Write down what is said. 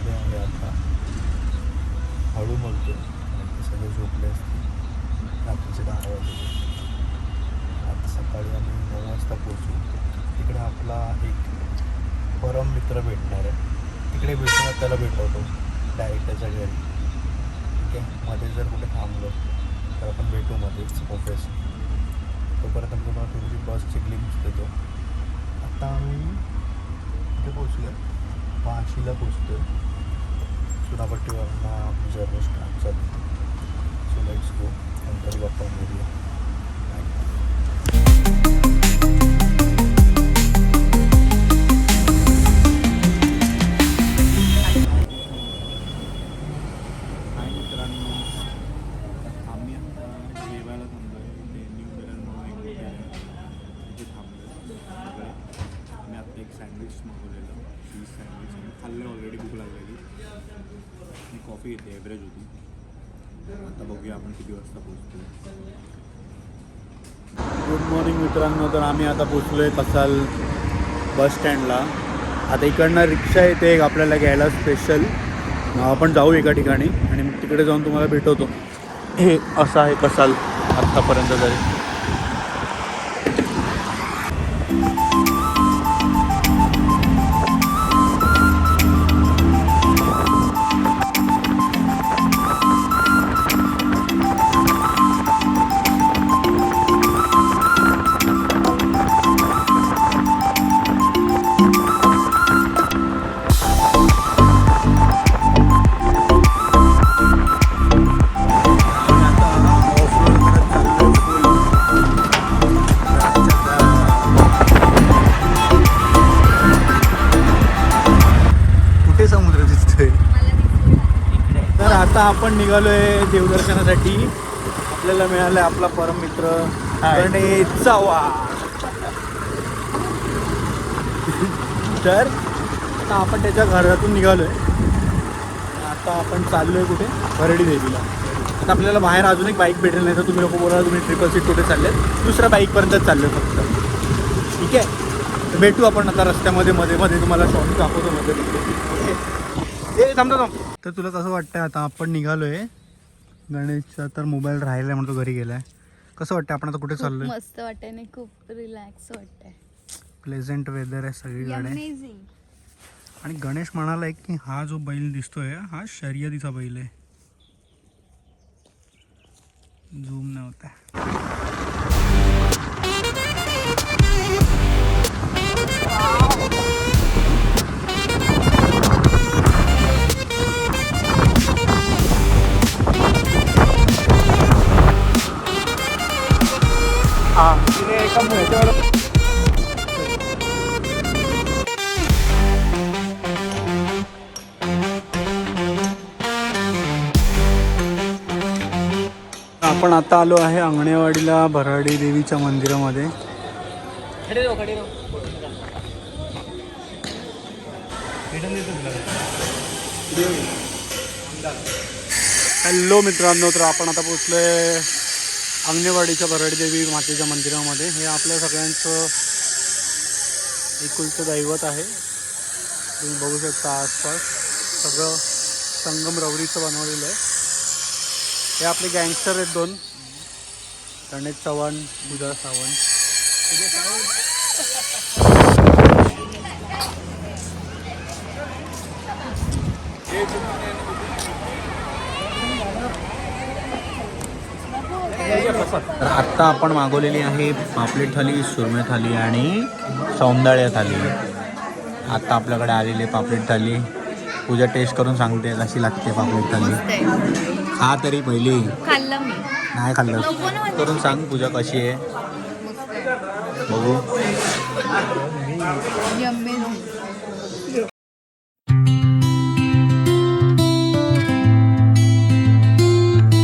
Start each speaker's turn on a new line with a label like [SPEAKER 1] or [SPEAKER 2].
[SPEAKER 1] मध्ये आहे आता. हळू बोलतो कारण ते सगळे झोपले असते. रात्रीचे 10 वाजले. आता सकाळी आम्ही 9 वाजता पोहोचू. तिकडे आपला एक परम मित्र भेटणार आहे. तिकडे भेटून त्याला भेटवतो डायरेक्ट त्याच्या घरी. ठीक आहे, मध्ये जर कुठे थांबलो तर आपण भेटू मध्येच ऑफिस. तोपर्यंत मी तुम्हाला थोडीशी बसची ग्लिम्स देतो. आता आम्ही कुठे पोचलो आहे? वाशीला पोचतो आहे. चुनापट्टीवरनं आम्ही जर्नी स्टार्ट झाली. So let's go. नंतर गप्पा मारूया.
[SPEAKER 2] कॉफी येते एव्हरेज होती. आता बघूया आपण किती वाजता पोहोचतो. गुड मॉर्निंग मित्रांनो. तर आम्ही आता पोचलो आहे कसाल बस स्टँडला. आता इकडनं रिक्षा येते एक आपल्याला घ्यायला स्पेशल. आपण जाऊ एका ठिकाणी आणि मग तिकडे जाऊन तुम्हाला भेटवतो. हे असं आहे कसाल आत्तापर्यंत तरी. तर आता आपण निघालो आहे देवदर्शनासाठी. आपल्याला मिळालं आहे आपला परम मित्र गणेश चव्हाण. तर आता आपण त्याच्या घरातून निघालो आहे. आता आपण चाललो आहे कुठे? बरडी देवीला. आता आपल्याला बाहेर अजून एक बाईक भेटेल, नाही तर तुम्ही लोक बोला तुम्ही ट्रिपल सीट कुठे चालले. दुसऱ्या बाईकपर्यंतच चाललो आहे फक्त. ठीक आहे, तर भेटू आपण आता रस्त्यामध्ये मध्ये मध्ये. तुम्हाला शॉर्ट दाखवतो मध्ये. ओके, थांबतो. तर तुला कसं वाटतं आता आपण निघालो आहे? गणेशचा तर मोबाईल राहिला म्हणतो घरी गेलाय. कसं वाटतं आपण आता कुठे चाललोय?
[SPEAKER 3] मस्त वाटतंय आणि खूप रिलॅक्स वाटतंय.
[SPEAKER 1] प्लेझेंट वेदर आहे सगळीकडे. आणि गणेश म्हणाला की हा जो बैल दिसतोय हा शर्यतीचा बैल आहे. झूम नव्हता. आपण आता आलो आहे अंगणेवाडीला भराडी देवीच्या मंदिरामध्ये. हॅलो मित्रांनो, तर आपण आता पोचलोय अंगणेवाडीच्या भराडी देवी मातेच्या मंदिरामध्ये. हे आपल्या सगळ्यांचं एकुलतं दैवत आहे. तुम्ही बघू शकता आसपास सगळं संगम रवरीचं बनवलेलं आहे. हे आपले गँगस्टर आहेत दोन, गणेश चव्हाण, पूजा सावंत. तर आत्ता आपण मागवलेली आहे पापलेट थाली, सुरमई थाली आणि सौंदाळ्या थाली. आत्ता आपल्याकडे आलेली आहे पापलेट थाली. पूजा टेस्ट करून सांगते कशी लागते पापलेट थाली. खा तरी पहिली.
[SPEAKER 3] खाल्लं मी.
[SPEAKER 1] नाही खाल्लं करून सांग पूजा कशी आहे बघू.
[SPEAKER 3] यम्मी.